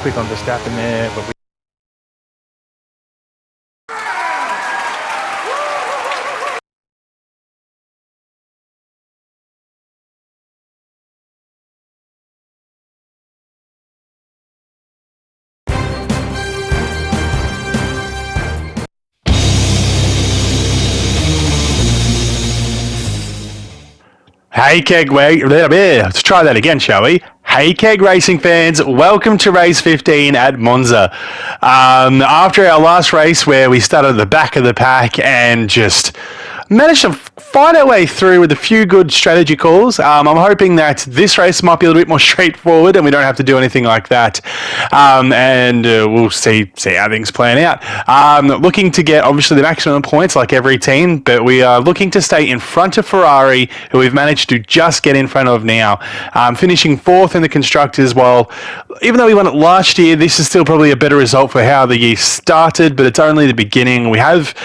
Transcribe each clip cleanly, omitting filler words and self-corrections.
quick on Verstappen there, but Hey KEG, let's try that again, shall we? Hey KEG racing fans, welcome to race 15 at Monza. After our last race where we started at the back of the pack and just managed to find our way through with a few good strategy calls. I'm hoping that this race might be a little bit more straightforward and we don't have to do anything like that. We'll see how things plan out. Looking to get obviously the maximum points like every team, but we are looking to stay in front of Ferrari, who we've managed to just get in front of now. Finishing fourth in the Constructors, while even though we won it last year, this is still probably a better result for how the year started, but it's only the beginning. We have,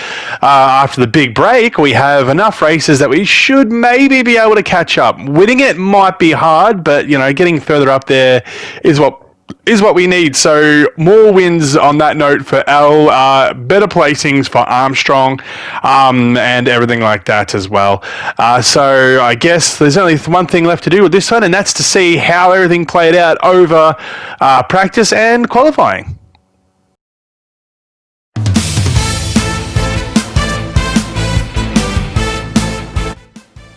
after the big break, we have enough races that we should maybe be able to catch up. Winning it might be hard, but getting further up there is what we need. So more wins on that note for L, better placings for Armstrong, and everything like that as well. So I guess there's only one thing left to do with this one, and that's to see how everything played out over practice and qualifying.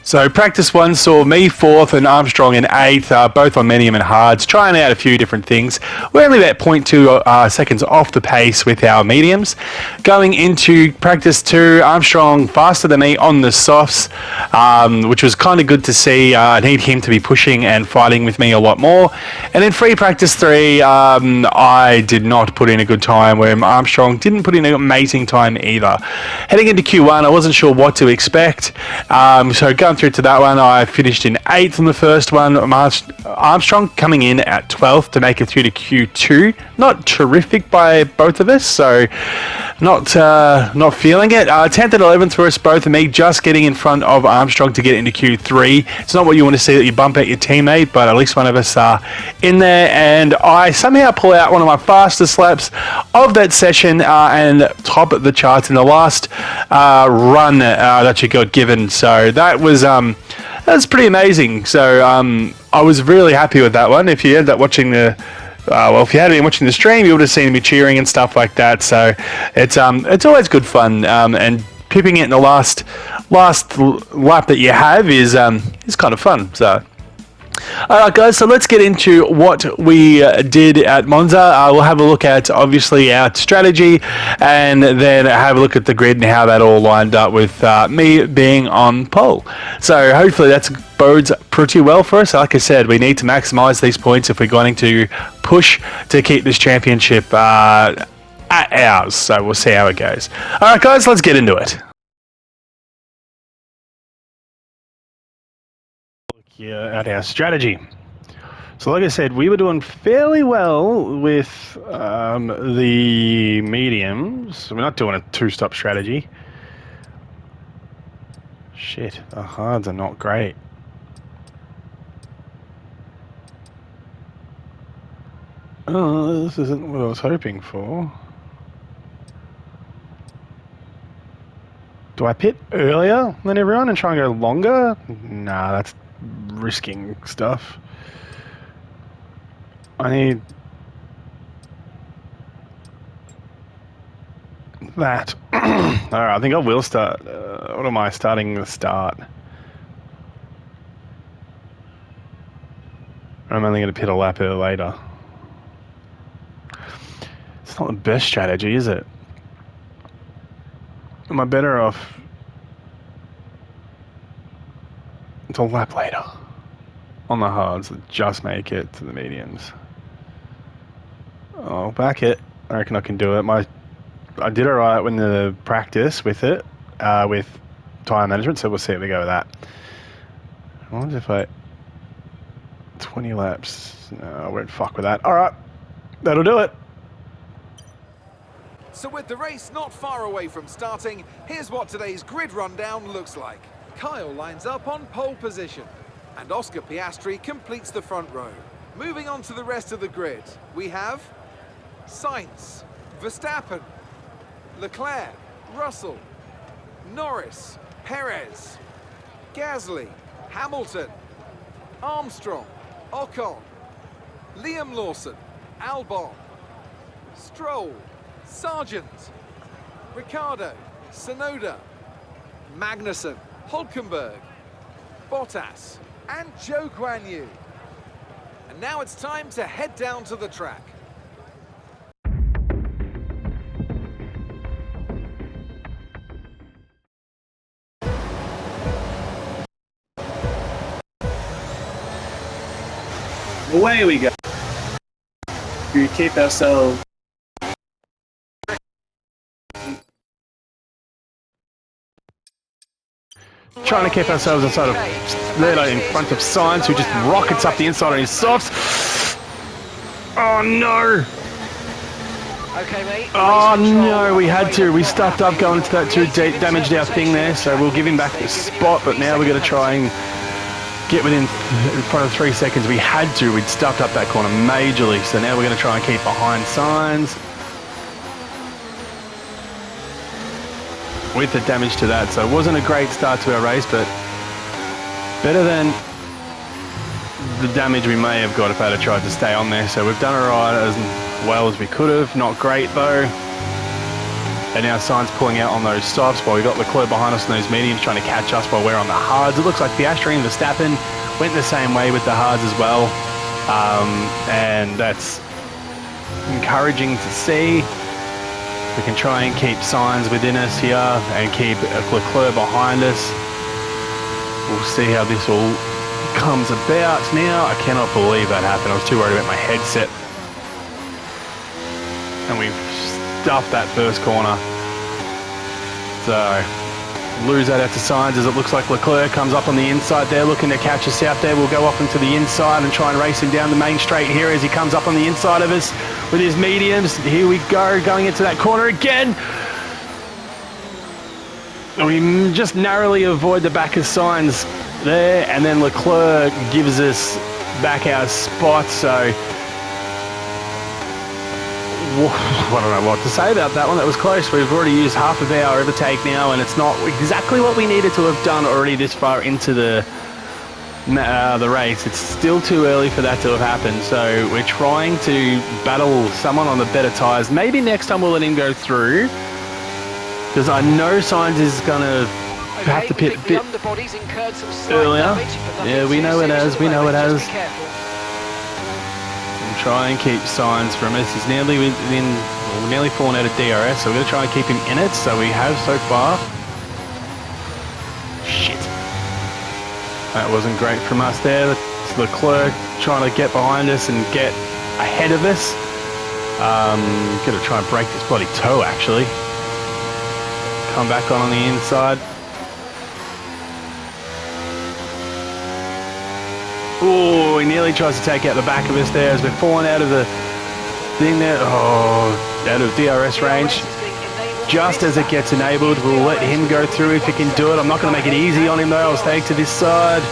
So practice one saw me fourth and Armstrong in eighth, both on medium and hards, trying out a few different things. We're only about 0.2 seconds off the pace with our mediums. Going into practice two, Armstrong faster than me on the softs, which was kind of good to see. I need him to be pushing and fighting with me a lot more. And in free practice three, I did not put in a good time, where Armstrong didn't put in an amazing time either. Heading into Q1, I wasn't sure what to expect. So going through to that one, I finished in 8th on the first one. Armstrong coming in at 12th to make it through to Q2. Not terrific by both of us, so not feeling it. 10th and 11th for us both, and me just getting in front of Armstrong to get into Q3. It's not what you want to see, that you bump out your teammate, but at least one of us are in there, and I somehow pull out one of my fastest laps of that session and top the charts in the last run that you got given. So that was pretty amazing. So I was really happy with that one. If you ended up watching the if you had been watching the stream, you would have seen me cheering and stuff like that. So it's always good fun, and pipping it in the last lap that you have is kind of fun. So. Alright guys, so let's get into what we did at Monza. We'll have a look at obviously our strategy, and then have a look at the grid and how that all lined up with me being on pole. So hopefully that bodes pretty well for us. Like I said, we need to maximise these points if we're going to push to keep this championship at ours. So we'll see how it goes. Alright guys, let's get into it. At our strategy. So like I said, we were doing fairly well with the mediums. We're not doing a two-stop strategy. Shit, the hards are not great. Oh, this isn't what I was hoping for. Do I pit earlier than everyone and try and go longer? Nah, that's risking stuff. I need that. Alright, I think I will start. What am I starting the start? I'm only going to pit a lap later. It's not the best strategy, is it? Am I better off until a lap later on the hards that just make it to the mediums? I'll back it. I reckon I can do it. I did alright when the practice with it, with tyre management, so we'll see how we go with that. I wonder if 20 laps. No, I won't fuck with that. Alright, that'll do it. So with the race not far away from starting, here's what today's grid rundown looks like. Kyle lines up on pole position, and Oscar Piastri completes the front row. Moving on to the rest of the grid, we have Sainz, Verstappen, Leclerc, Russell, Norris, Perez, Gasly, Hamilton, Armstrong, Ocon, Liam Lawson, Albon, Stroll, Sargent, Ricciardo, Tsunoda, Magnussen, Hulkenberg, Bottas, and Zhou Guanyu. And now it's time to head down to the track. Away we go. We keep ourselves. Trying to keep ourselves inside of Lilo in front of Sainz, who just rockets up the inside on his softs. Oh no! Okay, mate. Oh no, we had to. We stuffed up going into that too deep, damaged our thing there, so we'll give him back the spot, but now we're going to try and get within in front of 3 seconds. We had to. We'd stuffed up that corner majorly, so now we're going to try and keep behind Sainz with the damage to that. So it wasn't a great start to our race, but better than the damage we may have got if I had tried to stay on there. So we've done it right as well as we could have. Not great though. And now Sainz pulling out on those softs while we got Leclerc behind us in those mediums trying to catch us while we're on the hards. It looks like Piastri and Verstappen went the same way with the hards as well. And that's encouraging to see. We can try and keep Sainz within us here and keep Leclerc behind us. We'll see how this all comes about now. I cannot believe that happened. I was too worried about my headset. And we've stuffed that first corner. So lose that out to Sainz as it looks like Leclerc comes up on the inside there looking to catch us out there. We'll go off into the inside and try and race him down the main straight here as he comes up on the inside of us with his mediums. Here we go, going into that corner again. We just narrowly avoid the back of Sainz there, and then Leclerc gives us back our spot. So I don't know what to say about that one. That was close. We've already used half of our overtake now, and it's not exactly what we needed to have done already this far into the race. It's still too early for that to have happened. So we're trying to battle someone on the better tyres. Maybe next time we'll let him go through, because I know Sainz is going to have to pit a bit earlier. Yeah, we know it has. We know it has. Try and keep Sainz from us. He's nearly fallen out of DRS, so we're going to try and keep him in it. So we have so far. Shit. That wasn't great from us there. It's Leclerc trying to get behind us and get ahead of us. Going to try and break this bloody toe, actually. Come back on the inside. Oh, he nearly tries to take out the back of us there as we're falling out of the thing there. Oh, out of DRS range. Just as it gets enabled, we'll let him go through if he can do it. I'm not going to make it easy on him though. I'll stay to this side.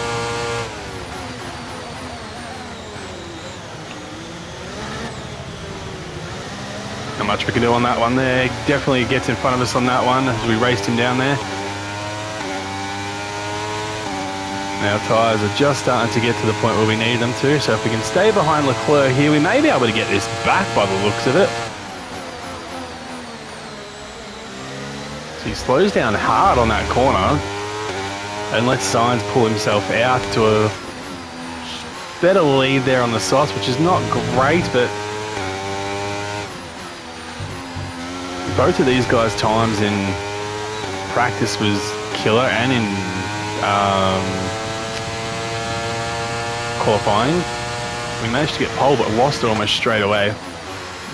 Not much we can do on that one there. Definitely gets in front of us on that one as we raced him down there. Our tyres are just starting to get to the point where we need them to, so if we can stay behind Leclerc here, we may be able to get this back by the looks of it. So he slows down hard on that corner and lets Sainz pull himself out to a better lead there on the softs, which is not great, but both of these guys' times in practice was killer, and in qualifying we managed to get pole but lost it almost straight away. It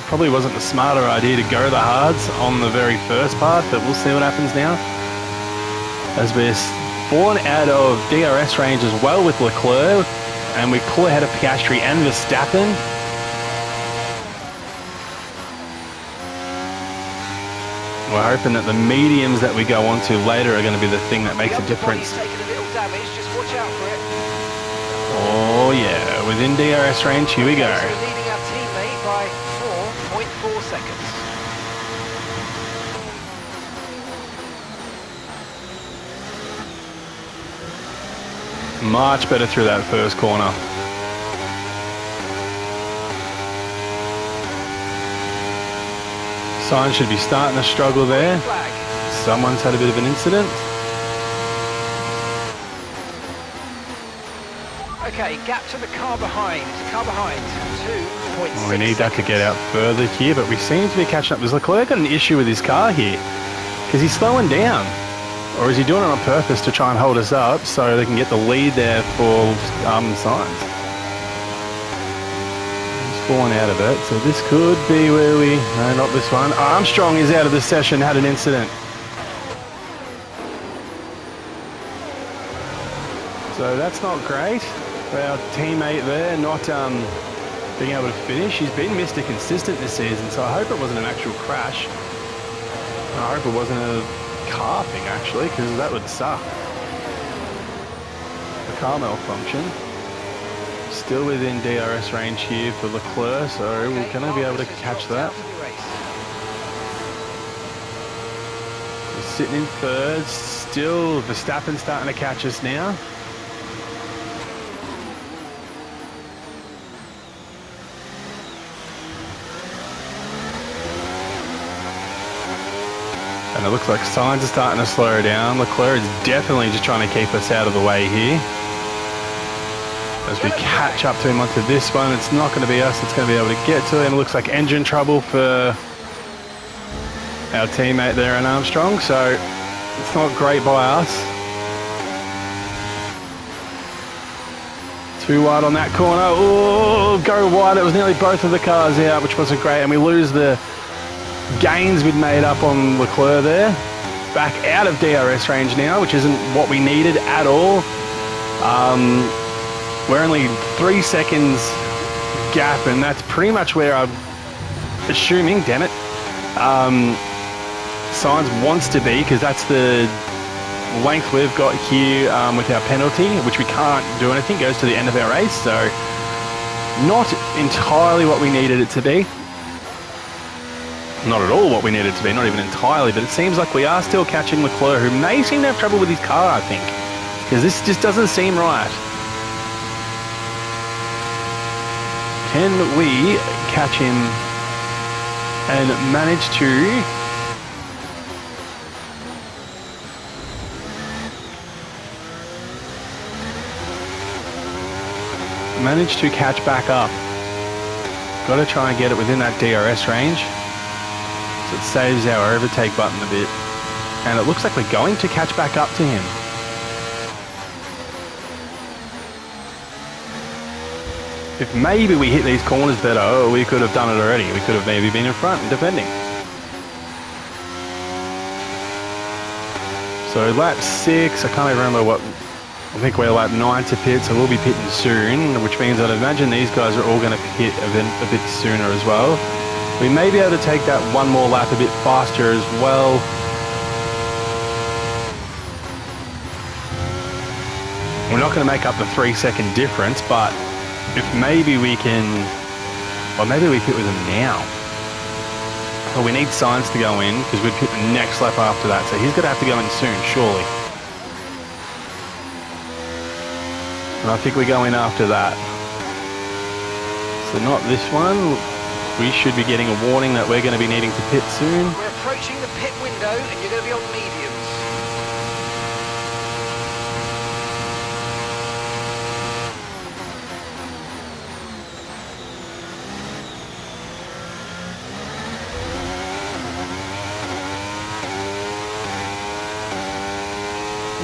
probably wasn't the smarter idea to go the hards on the very first part, but we'll see what happens now as we're falling out of DRS range as well with Leclerc, and we pull ahead of Piastri and Verstappen. We're hoping that the mediums that we go on to later are going to be the thing that makes a difference. Oh yeah, within DRS range, here we go. Leading our teammate by 4.4 Much better through that first corner. Sainz should be starting to struggle there. Flag. Someone's had a bit of an incident. Okay, gap to the car behind. Car behind. 2.6. Well, we need that to get out further here, but we seem to be catching up. Has Leclerc got an issue with his car here? Because he's slowing down. Or is he doing it on purpose to try and hold us up so they can get the lead there for Sainz? He's fallen out of it, so this could be where we... No, not this one. Armstrong is out of the session, had an incident. So that's not great. Our teammate there not being able to finish. He's been Mr. Consistent this season, so I hope it wasn't an actual crash. I hope it wasn't a car thing, actually, because that would suck. The car malfunction. Still within DRS range here for Leclerc, so we're going to be able to catch that. We're sitting in third. Still, Verstappen's starting to catch us now. And it looks like Sainz is starting to slow down. Leclerc is definitely just trying to keep us out of the way here. As we catch up to him onto this one, it's not going to be us that's going to be able to get to him. It looks like engine trouble for our teammate there in Armstrong, so it's not great by us. Too wide on that corner. Oh, go wide. It was nearly both of the cars out, which wasn't great. And we lose the gains we'd made up on Leclerc there. Back out of DRS range now, which isn't what we needed at all. We're only 3 seconds gap, and that's pretty much where I'm assuming, damn it, Sainz wants to be, because that's the length we've got here with our penalty, which we can't do anything, goes to the end of our race, so not entirely what we needed it to be. Not at all what we needed it to be, not even entirely, but it seems like we are still catching Leclerc, who may seem to have trouble with his car, I think, because this just doesn't seem right. Can we catch him and manage to catch back up? Got to try and get it within that DRS range, so it saves our overtake button a bit. And it looks like we're going to catch back up to him. If maybe we hit these corners better, we could have done it already. We could have maybe been in front and defending. So lap 6, I can't even remember what, I think we're lap 9 to pit, so we'll be pitting soon, which means I'd imagine these guys are all going to pit a bit sooner as well. We may be able to take that one more lap a bit faster as well. We're not going to make up the 3-second difference, but if maybe we can, or maybe we pit with him now. Well, we need Sainz to go in because we'd pit the next lap after that, so he's going to have to go in soon, surely. And I think we go in after that. So not this one. We should be getting a warning that we're going to be needing to pit soon. We're approaching the pit window and you're going to be on mediums.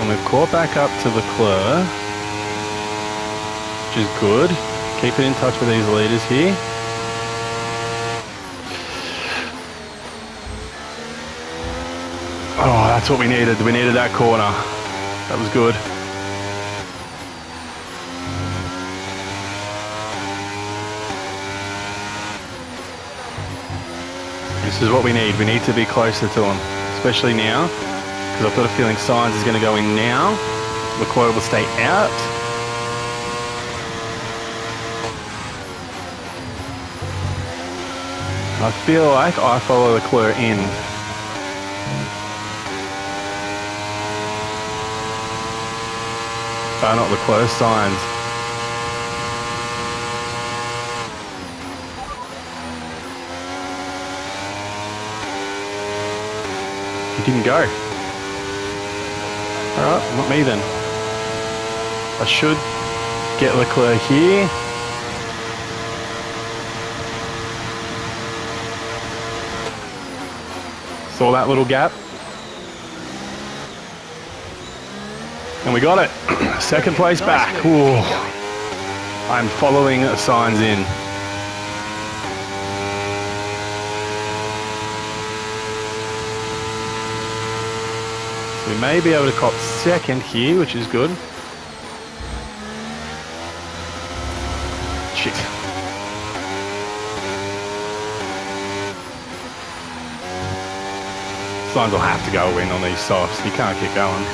And we've caught back up to Leclerc, which is good. Keeping in touch with these leaders here. Oh, that's what we needed. We needed that corner. That was good. This is what we need. We need to be closer to him, especially now, because I've got a feeling Sainz is going to go in now. Leclerc will stay out. I feel like I follow Leclerc in. Not Leclerc, Sainz. He didn't go. Alright, not me then. I should get Leclerc here. Saw that little gap. And we got it. Second place back. Ooh. I'm following Sainz in. So we may be able to cop second here, which is good. Shit. Sainz will have to go in on these softs. He can't keep going.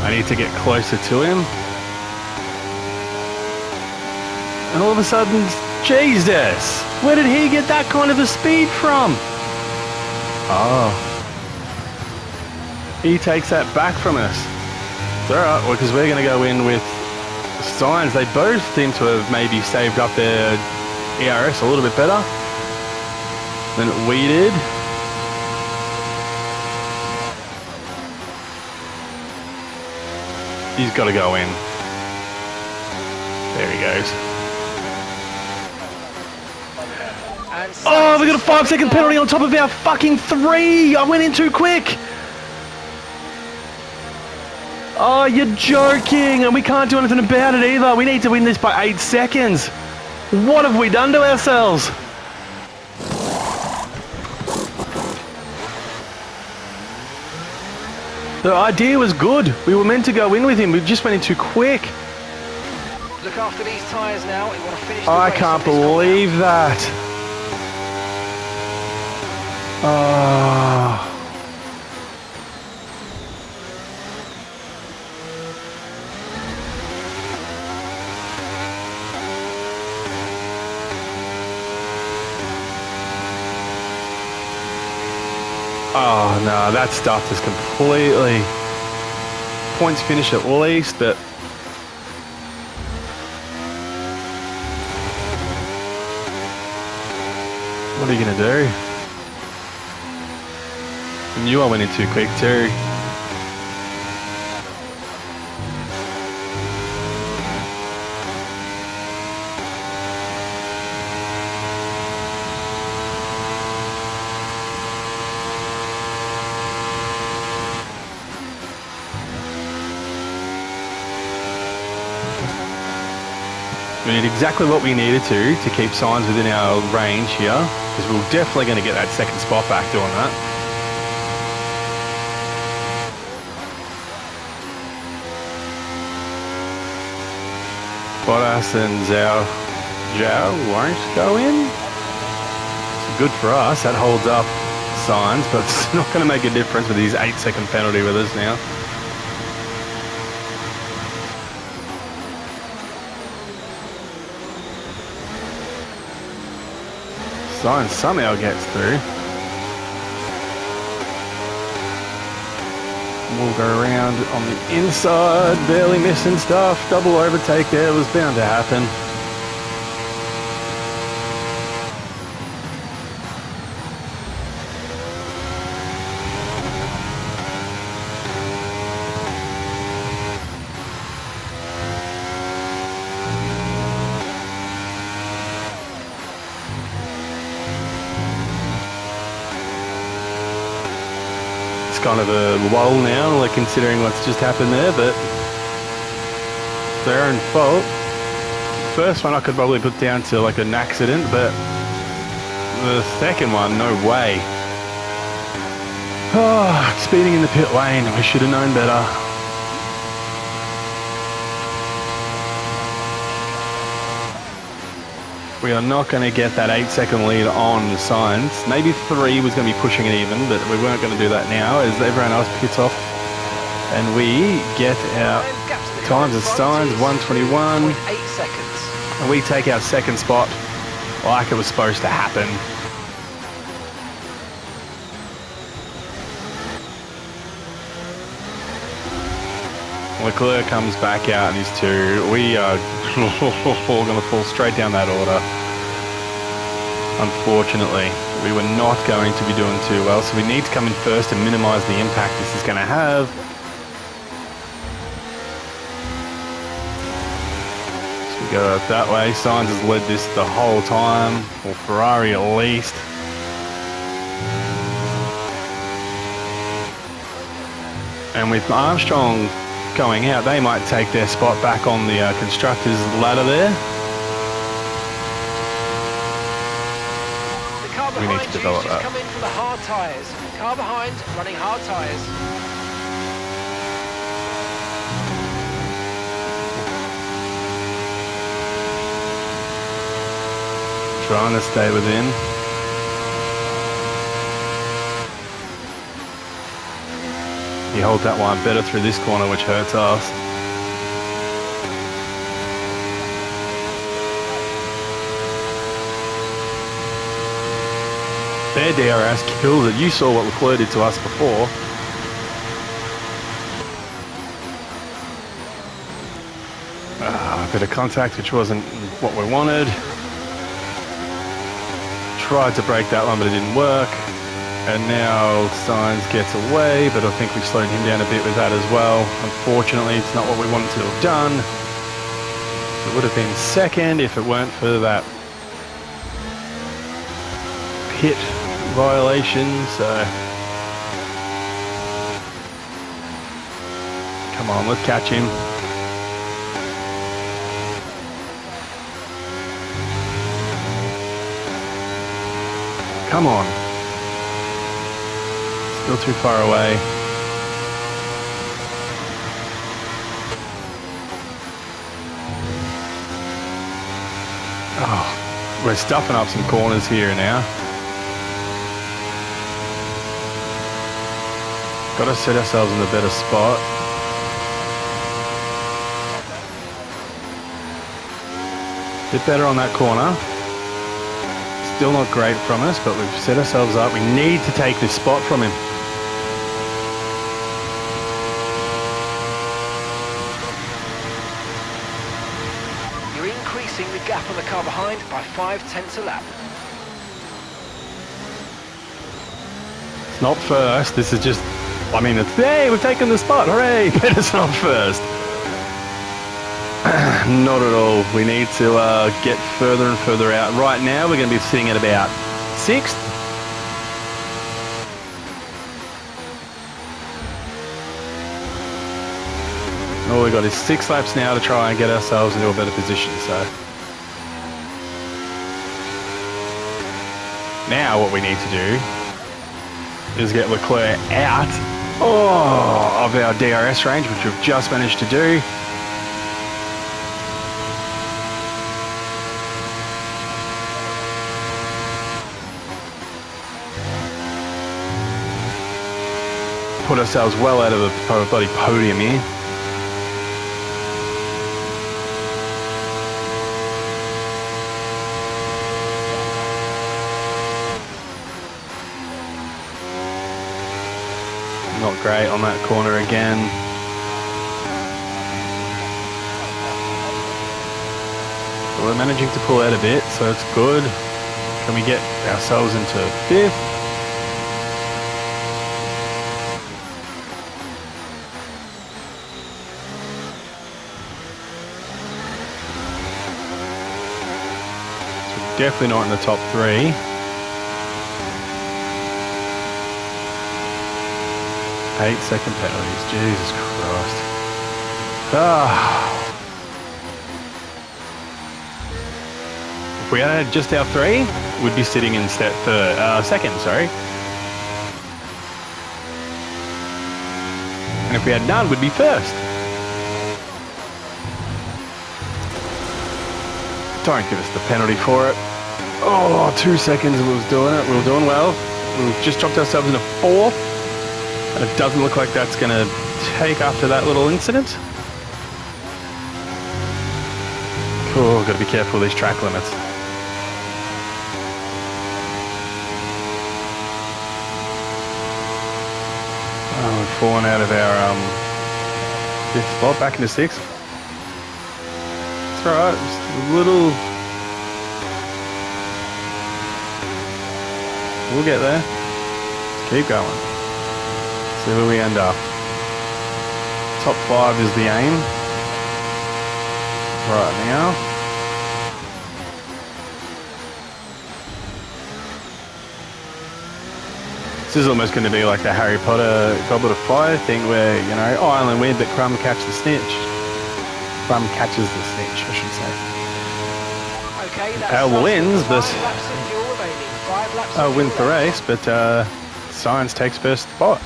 I need to get closer to him. And all of a sudden, Jesus! Where did he get that kind of a speed from? Oh. He takes that back from us. It's alright, because we're going to go in with Sainz. They both seem to have maybe saved up their ERS a little bit better than we did. He's got to go in. There he goes. Oh, we got a 5-second penalty on top of our fucking 3. I went in too quick. Oh, you're joking. And we can't do anything about it either. We need to win this by 8 seconds. What have we done to ourselves? The idea was good. We were meant to go in with him. We just went in too quick. Look after these tyres now. We want to finish. I can't believe that. Oh. Oh no, that stuff is completely points finish at least, but what are you gonna do? I knew I went in too quick too. We did exactly what we needed to keep Sainz within our range here, because we're definitely going to get that second spot back doing that. Bottas and Zhao won't go in. It's good for us. That holds up Sainz, but it's not going to make a difference with his 8-second penalty with us now. Sainz somehow gets through. We'll go around on the inside, barely missing stuff. Double overtake there was bound to happen. Kind of a lull now, like considering what's just happened there, but it's their own fault. First one I could probably put down to like an accident, but the second one, no way. Oh, speeding in the pit lane, we should have known better. We are not going to get that 8-second lead on Sainz. Maybe 3 was going to be pushing it even, but we weren't going to do that now as everyone else pits off. And we get our times as Sainz, 1:21. 8 seconds. And we take our second spot like it was supposed to happen. Leclerc comes back out in his 2. We are going to fall straight down that order. Unfortunately, we were not going to be doing too well, so we need to come in first and minimize the impact this is going to have. So we go out that way. Sainz has led this the whole time, or Ferrari at least. And with Armstrong going out, they might take their spot back on the constructors ladder there. The car We need behind to you develop just that. come in for the hard tyres. Car behind running hard tyres. Trying to stay within. He holds that one better through this corner, which hurts us. Their DRS kills it. You saw what Leclerc did to us before. A bit of contact, which wasn't what we wanted. Tried to break that one, but it didn't work. And now Sainz gets away, but I think we've slowed him down a bit with that as well. Unfortunately, it's not what we wanted to have done. It would have been second if it weren't for that pit violation, so... Come on, let's catch him. Come on. Still too far away. Oh, we're stuffing up some corners here now. Got to set ourselves in a better spot. Bit better on that corner. Still not great from us, but we've set ourselves up. We need to take this spot from him. You're increasing the gap on the car behind by 5/10 a lap. It's not first. This is just, I mean, it's, hey, we've taken the spot, hooray, but it's not first. Not at all. We need to get further and further out. Right now, we're going to be sitting at about 6th. All we've got is 6 laps now to try and get ourselves into a better position. So now what we need to do is get Leclerc out of our DRS range, which we've just managed to do. Put ourselves well out of the bloody podium here. Not great on that corner again. But we're managing to pull out a bit, so it's good. Can we get ourselves into 5th? Definitely not in the top 3. Eight-second penalties. Jesus Christ. If we had just our 3, we'd be sitting in second, sorry. And if we had none, we'd be first. Don't give us the penalty for it. Oh, 2 seconds we was doing it. We were doing well. We've just dropped ourselves into 4th. And it doesn't look like that's going to take after that little incident. Cool, got to be careful with these track limits. Oh, we've fallen out of our 5th spot, back into 6th. It's alright, just a little... We'll get there. Just keep going. See where we end up. Top 5 is the aim. Right now. This is almost going to be like the Harry Potter Goblet of Fire thing where, you know, oh, I only win, but Crumb catches the snitch. Crumb catches the snitch, I should say. Okay, that's Al wins, but... 5 laps of fuel remaining. 5 laps I'll of win fuel the left. race, but Science takes first spot.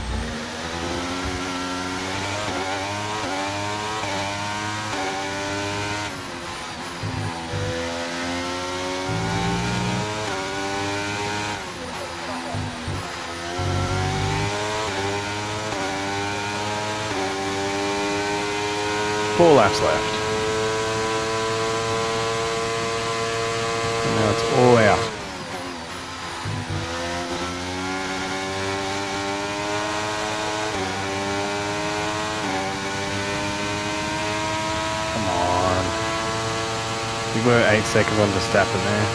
Four laps left. And now it's all out. Come on. We were 8 seconds on Verstappen there.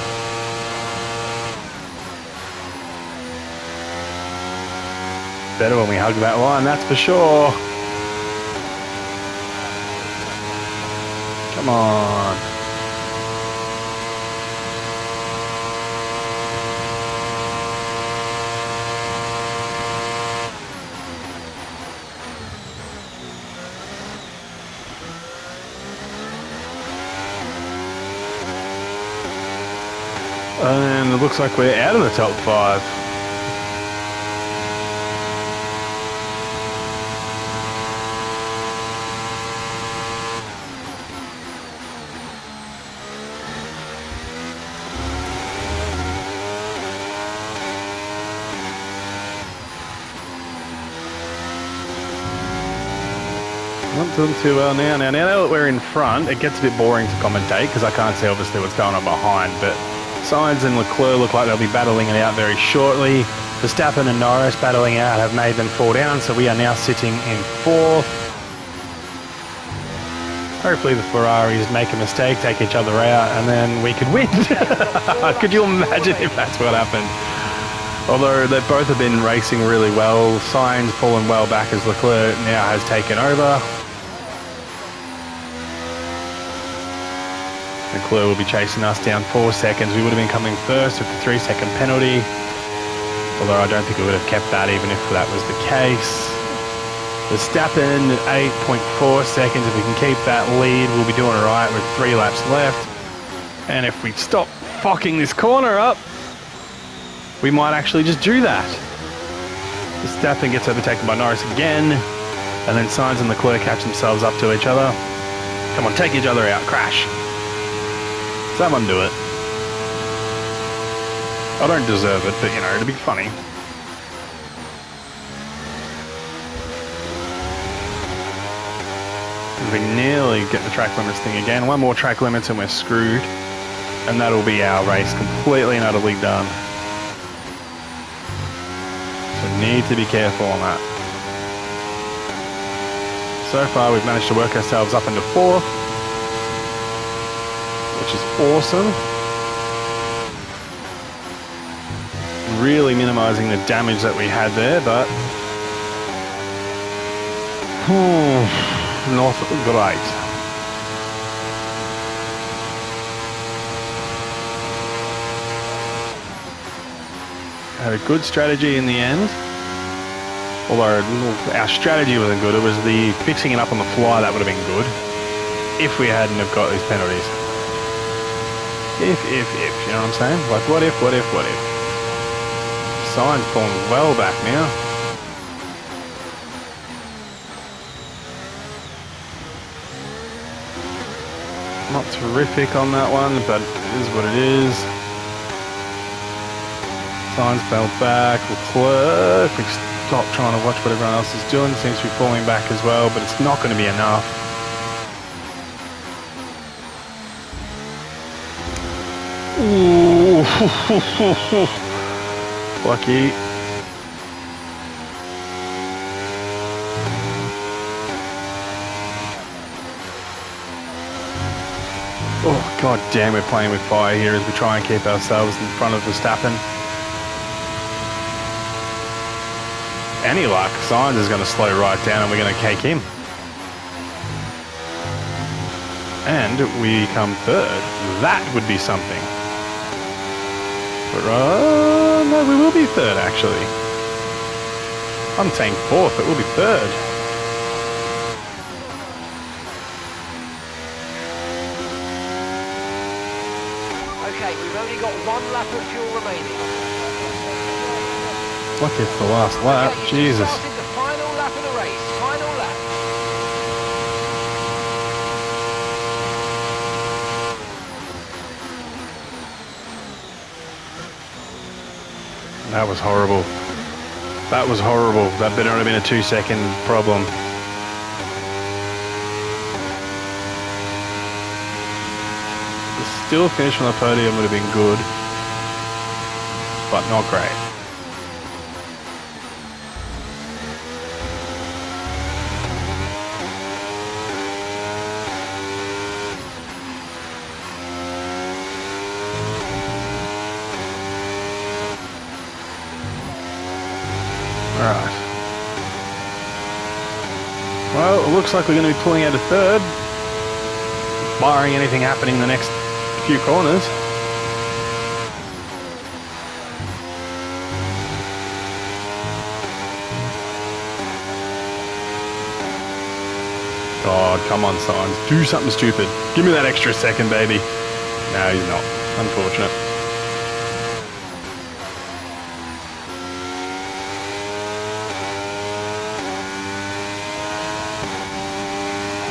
Better when we hug that line, that's for sure. Come on. And it looks like we're out of the top 5. Not doing too well now. Now that we're in front, it gets a bit boring to commentate because I can't see obviously what's going on behind. But Sainz and Leclerc look like they'll be battling it out very shortly. Verstappen and Norris battling out have made them fall down, so we are now sitting in 4th. Hopefully the Ferraris make a mistake, take each other out, and then we could win. Could you imagine if that's what happened? Although they both have been racing really well, Sainz pulling well back as Leclerc now has taken over. Leclerc will be chasing us down 4 seconds. We would have been coming first with the 3-second penalty. Although I don't think we would have kept that even if that was the case. Verstappen, 8.4 seconds. If we can keep that lead, we'll be doing all right with 3 laps left. And if we stop fucking this corner up, we might actually just do that. Verstappen gets overtaken by Norris again. And then Sainz and Leclerc catch themselves up to each other. Come on, take each other out. Crash. Someone do it. I don't deserve it, but you know, it'd be funny. We nearly get the track limits thing again. One more track limits and we're screwed. And that'll be our race completely and utterly done. So need to be careful on that. So far we've managed to work ourselves up into 4th, which is awesome. Really minimizing the damage that we had there, but not great. Had a good strategy in the end. Although our strategy wasn't good, it was the fixing it up on the fly that would have been good if we hadn't have got these penalties. If, you know what I'm saying? Like, what if? Sainz pulling well back now. Not terrific on that one, but it is what it is. Sainz fell back. Leclerc, if we stop trying to watch what everyone else is doing, seems to be falling back as well, but it's not going to be enough. Ooh. Lucky. God damn, we're playing with fire here as we try and keep ourselves in front of Verstappen. Any luck, Sainz is going to slow right down and we're going to cake him. And we come third. That would be something. But, no, we will be third, actually. I'm saying fourth, but we'll be third. Okay, we've only got 1 lap of fuel remaining. Like it's the last lap, Okay, Jesus. started the final lap of the race. Final lap. That was horrible. That was horrible. That better not have been a 2-second problem. Still finish on the podium would have been good, but not great. Alright. Well, it looks like we're going to be pulling out a third, barring anything happening in the next few corners. God, come on, Sainz. Do something stupid. Give me that extra second, baby. No, he's not. Unfortunate.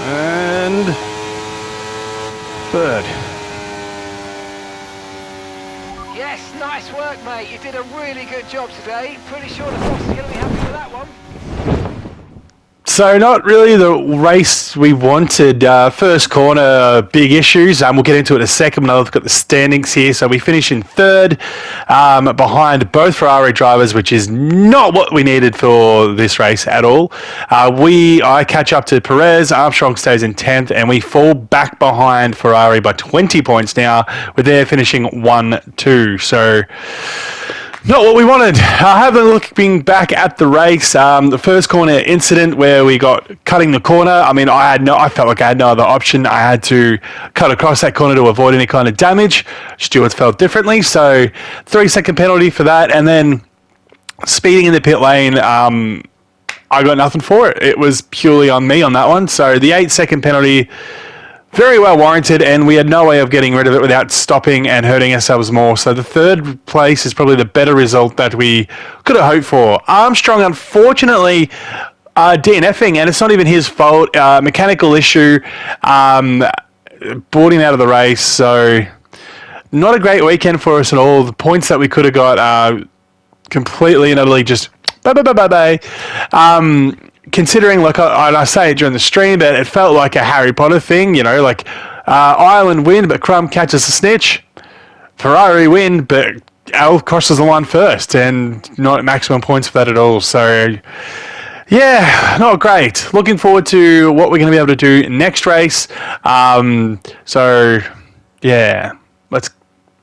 And third. Yes, nice work, mate. You did a really good job today. Pretty sure the boss is going to be happy with that one. So not really the race we wanted. First corner, big issues. We'll get into it in a second when I look at the standings here. So we finish in third, behind both Ferrari drivers, which is not what we needed for this race at all. I catch up to Perez, Armstrong stays in 10th, and we fall back behind Ferrari by 20 points now, with their finishing 1-2. So not what we wanted. Having looking back at the race, the first corner incident where we got cutting the corner. I mean, I felt like I had no other option. I had to cut across that corner to avoid any kind of damage. Stewards felt differently, so 3-second penalty for that, and then speeding in the pit lane. I got nothing for it. It was purely on me on that one. So the 8-second penalty, very well warranted, and we had no way of getting rid of it without stopping and hurting ourselves more. So the third place is probably the better result that we could have hoped for. Armstrong, unfortunately, DNFing, and it's not even his fault. Mechanical issue brought him out of the race. So not a great weekend for us at all. The points that we could have got completely and utterly just bye. Considering, like I say it during the stream, but it felt like a Harry Potter thing, you know, like Ireland win, but Crumb catches a snitch. Ferrari win, but Al crosses the line first, and not maximum points for that at all. So, yeah, not great. Looking forward to what we're going to be able to do next race. So, yeah, let's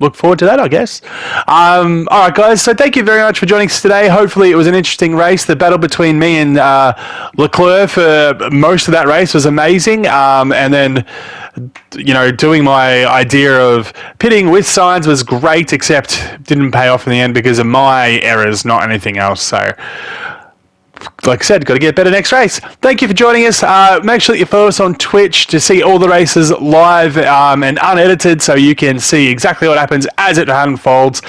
look forward to that, I guess. All right, guys. So thank you very much for joining us today. Hopefully it was an interesting race. The battle between me and Leclerc for most of that race was amazing. And then, you know, doing my idea of pitting with Sainz was great, except didn't pay off in the end because of my errors, not anything else. So, like I said, got to get better next race. Thank you for joining us. Make sure that you follow us on Twitch to see all the races live and unedited, so you can see exactly what happens as it unfolds.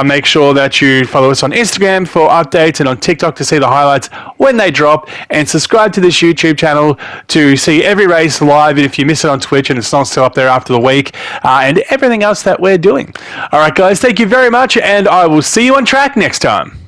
Make sure that you follow us on Instagram for updates and on TikTok to see the highlights when they drop, and subscribe to this YouTube channel to see every race live if you miss it on Twitch and it's not still up there after the week, and everything else that we're doing. All right, guys, thank you very much, and I will see you on track next time.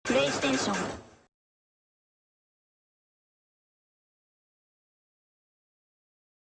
Please 手。